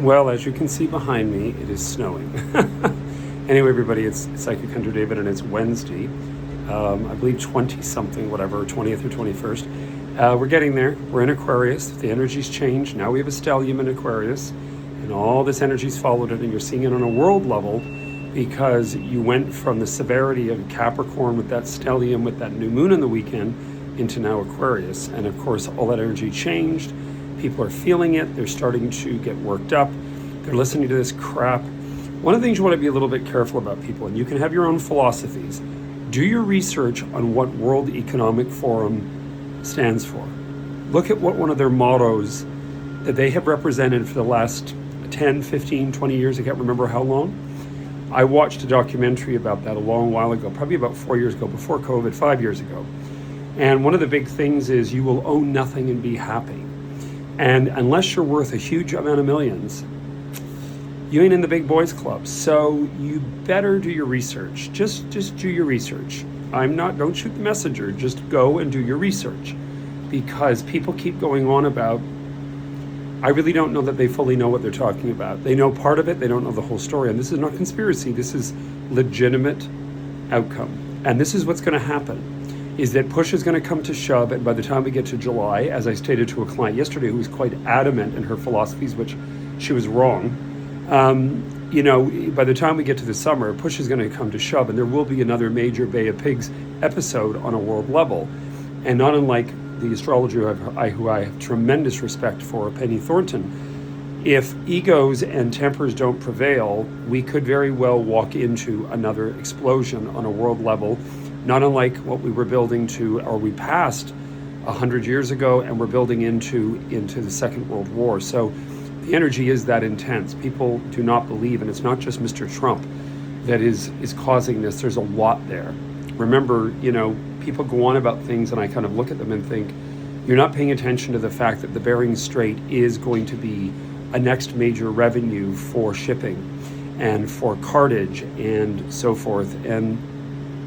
Well, as you can see behind me, it is snowing. Anyway, everybody, it's Psychic Hunter David, and it's Wednesday. I believe 20-something, whatever, 20th or 21st. We're getting there. We're in Aquarius. The energy's changed. Now we have a stellium in Aquarius, and all this energy's followed it, and you're seeing it on a world level because you went from the severity of Capricorn with that stellium, with that new moon in the weekend, into now Aquarius. And of course, all that energy changed. People are feeling it. They're starting to get worked up. They're listening to this crap. One of the things you want to be a little bit careful about, people, and you can have your own philosophies. Do your research on what World Economic Forum stands for. Look at what one of their mottos that they have represented for the last 10, 15, 20 years. I can't remember how long. I watched a documentary about that a long while ago, probably about 4 years ago, before COVID, 5 years ago. And one of the big things is you will own nothing and be happy. And unless you're worth a huge amount of millions, you ain't in the big boys club. So you better do your research. Just do your research. Don't shoot the messenger. Just go and do your research. Because people keep going on about, I really don't know that they fully know what they're talking about. They know part of it, they don't know the whole story. And this is not conspiracy, this is legitimate outcome. And this is what's gonna happen, is that push is gonna come to shove, and by the time we get to July, as I stated to a client yesterday who was quite adamant in her philosophies, which she was wrong, by the time we get to the summer, push is going to come to shove, and there will be another major Bay of Pigs episode on a world level. And not unlike the astrologer who I have tremendous respect for, Penny Thornton, if egos and tempers don't prevail, we could very well walk into another explosion on a world level, not unlike what we were building to, or we passed 100 years ago, and we're building into the Second World War. So the energy is that intense. People do not believe, and it's not just Mr. Trump that is causing this. There's a lot there. Remember, people go on about things, and I kind of look at them and think, you're not paying attention to the fact that the Bering Strait is going to be a next major revenue for shipping and for cartage and so forth. And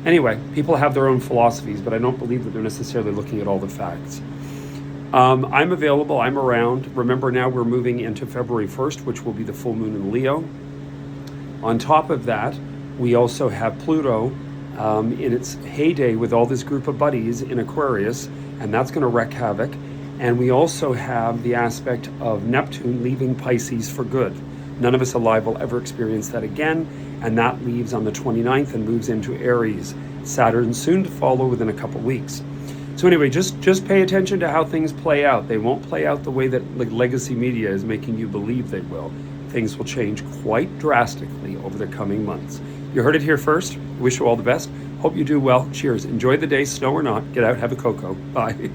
anyway, people have their own philosophies, but I don't believe that they're necessarily looking at all the facts. I'm available, I'm around. Remember, now we're moving into February 1st, which will be the full moon in Leo. On top of that, we also have Pluto in its heyday with all this group of buddies in Aquarius, and that's going to wreak havoc. And we also have the aspect of Neptune leaving Pisces for good. None of us alive will ever experience that again, and that leaves on the 29th and moves into Aries. Saturn soon to follow within a couple weeks. So anyway, just pay attention to how things play out. They won't play out the way that legacy media is making you believe they will. Things will change quite drastically over the coming months. You heard it here first. Wish you all the best. Hope you do well. Cheers. Enjoy the day, snow or not. Get out, have a cocoa. Bye.